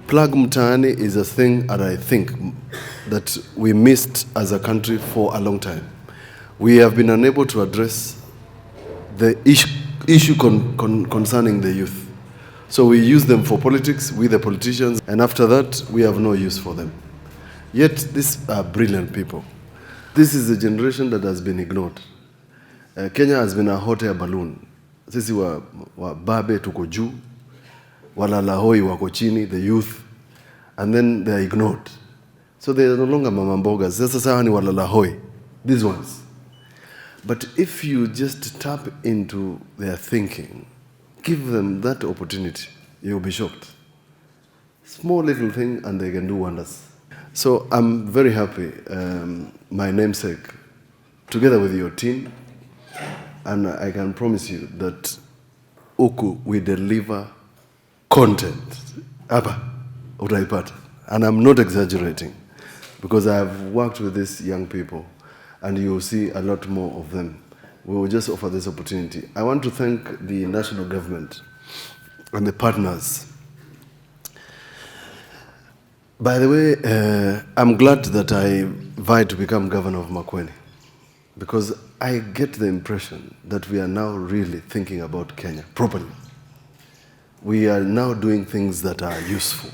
Plug Mtaani is a thing that I think that we missed as a country for a long time. We have been unable to address the issue concerning the youth. So we use them for politics, we the politicians, and after that, we have no use for them. Yet, these are brilliant people. This is a generation that has been ignored. Kenya has been a hot air balloon. Sisi wa babe tuko juu, walalahoi wako chini, the youth, and then they are ignored. So they are no longer mama mbogas. Sasa ni walalahoi, these ones. But if you just tap into their thinking, give them that opportunity, you'll be shocked. Small little thing and they can do wonders. So I'm very happy, my namesake, together with your team, and I can promise you that Uku will deliver content. Aba, utaipata. And I'm not exaggerating, because I have worked with these young people, and you will see a lot more of them. We will just offer this opportunity. I want to thank the national government and the partners. By the way, I'm glad that I vied to become governor of Makueni, because I get the impression that we are now really thinking about Kenya properly. We are now doing things that are useful.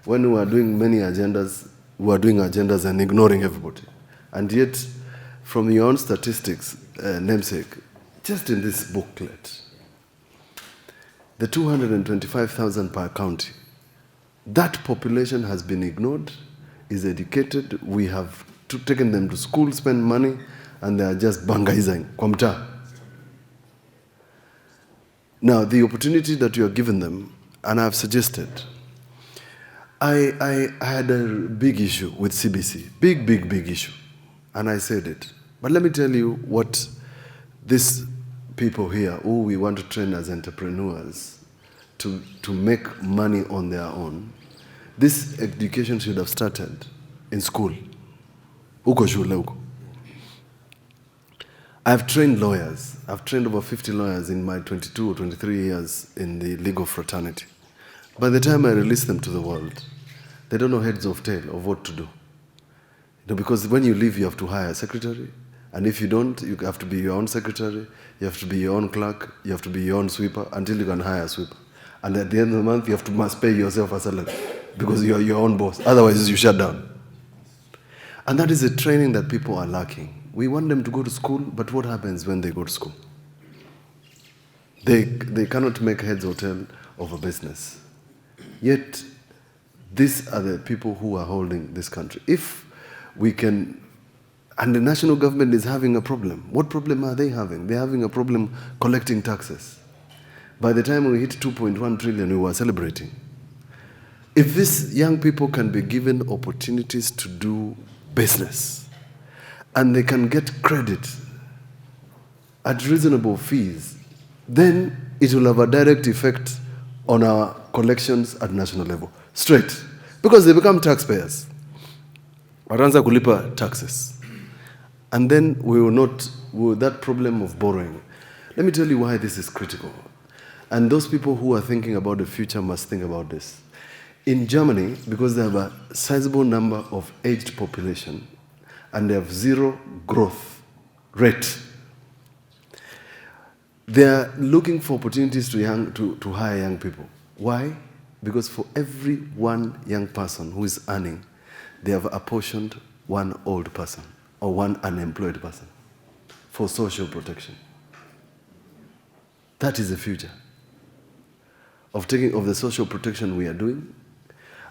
When we are doing many agendas, we are doing agendas and ignoring everybody. And yet, from your own statistics, namesake, just in this booklet, the 225,000 per county, that population has been ignored, is educated, we have taken them to school, spend money, and they are just bangaizing, kwa mtaa. Now, the opportunity that you are giving them, and I have suggested, I had a big issue with CBC, big issue, and I said it. But let me tell you what these people here, who we want to train as entrepreneurs to make money on their own, this education should have started in school. Uko shule uko. I've trained lawyers. I've trained over 50 lawyers in my 22 or 23 years in the legal fraternity. By the time I release them to the world, they don't know heads of tail of what to do. Because when you leave, you have to hire a secretary. And if you don't, you have to be your own secretary, you have to be your own clerk, you have to be your own sweeper until you can hire a sweeper. And at the end of the month, you must pay yourself a salary because you are your own boss. Otherwise, you shut down. And that is a training that people are lacking. We want them to go to school, but what happens when they go to school? They cannot make heads or tail of a business. Yet, these are the people who are holding this country. If we can, and the national government is having a problem. What problem are they having? They're having a problem collecting taxes. By the time we hit 2.1 trillion, we were celebrating. If these young people can be given opportunities to do business, and they can get credit at reasonable fees, then it will have a direct effect on our collections at national level. Straight. Because they become taxpayers. Wataanza kulipa taxes. And then we will not, that problem of borrowing. Let me tell you why this is critical. And those people who are thinking about the future must think about this. In Germany, because they have a sizable number of aged population, and they have zero growth rate, they are looking for opportunities to hire young people. Why? Because for every one young person who is earning, they have apportioned one old person or one unemployed person for social protection. That is the future of taking of the social protection we are doing,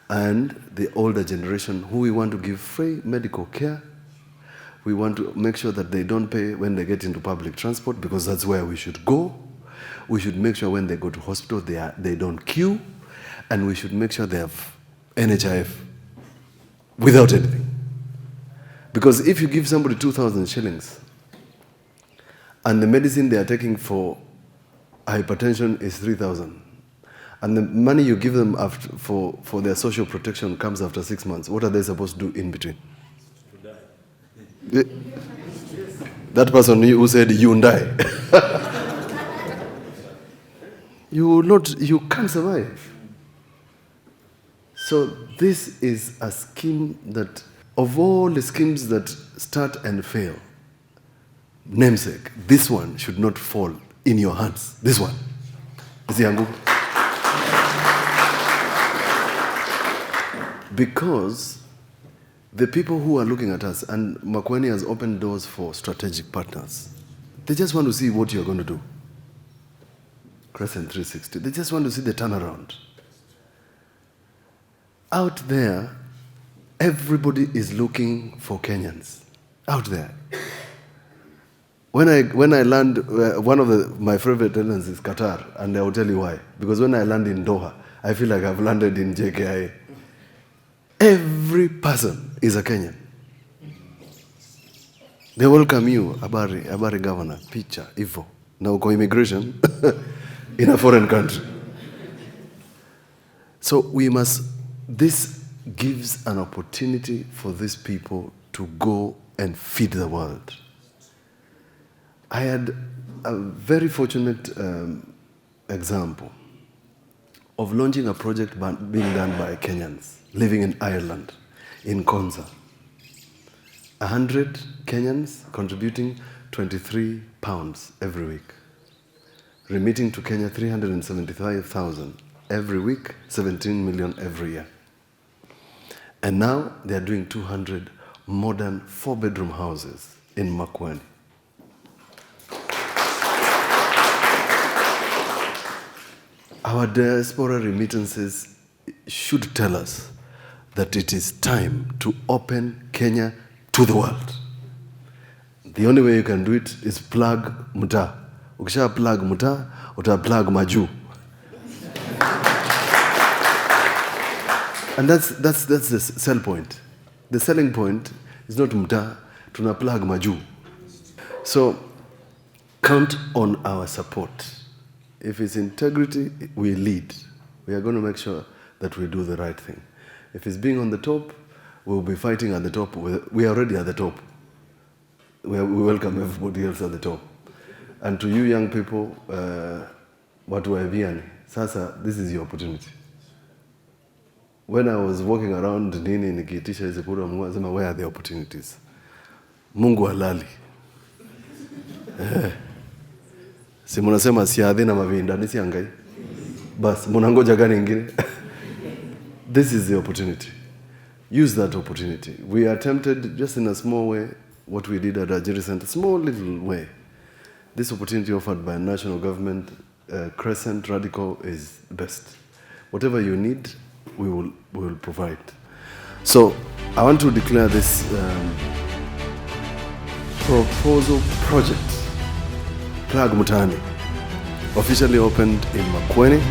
and the older generation who we want to give free medical care. We want to make sure that they don't pay when they get into public transport, because that's where we should go. We should make sure when they go to hospital, they don't queue. And we should make sure they have NHIF without anything. Because if you give somebody 2,000 shillings, and the medicine they are taking for hypertension is 3,000, and the money you give them for their social protection comes after 6 months, what are they supposed to do in between? That person who said you die. You can't survive. So this is a scheme that, of all the schemes that start and fail, namesake, this one should not fall in your hands. This one. Because the people who are looking at us, and Makueni has opened doors for strategic partners, they just want to see what you're going to do. Crescent 360. They just want to see the turnaround. Out there, everybody is looking for Kenyans. Out there. When I land, one of my favorite islands is Qatar, and I will tell you why. Because when I land in Doha, I feel like I've landed in JKIA. Every person is a Kenyan. They welcome you, Abari governor, picha, Ivo. Now go immigration in a foreign country. So this gives an opportunity for these people to go and feed the world. I had a very fortunate example of launching a project being done by Kenyans living in Ireland, in Konza. 100 Kenyans contributing 23 pounds every week, remitting to Kenya 375,000 every week, 17 million every year. And now they are doing 200 modern 4-bedroom houses in Makueni. Our diaspora remittances should tell us that it is time to open Kenya to the world. The only way you can do it is plug Muta. Ukisha plug Muta, uta plug Maju. And that's the sell point. The selling point is not Muta, tuna plug Maju. So count on our support. If it's integrity, we lead. We are going to make sure that we do the right thing. If it's being on the top, we'll be fighting at the top. We are already at the top. We welcome everybody else at the top. And to you young people, watu wa Vianney, sasa, this is your opportunity. When I was walking around nini nikiitisha hizi kura, Mungu anasema, where are the opportunities? Mungu halali. Si munasema siadhi na mavinda, nisi angai. Bas, munangoja gani ingine? This is the opportunity. Use that opportunity. We attempted just in a small way what we did at Ajiri Center, small little way. This opportunity offered by national government, Crescent Radical, is best. Whatever you need, we will provide. So I want to declare this proposal project, Plug Mtaani, officially opened in Makueni.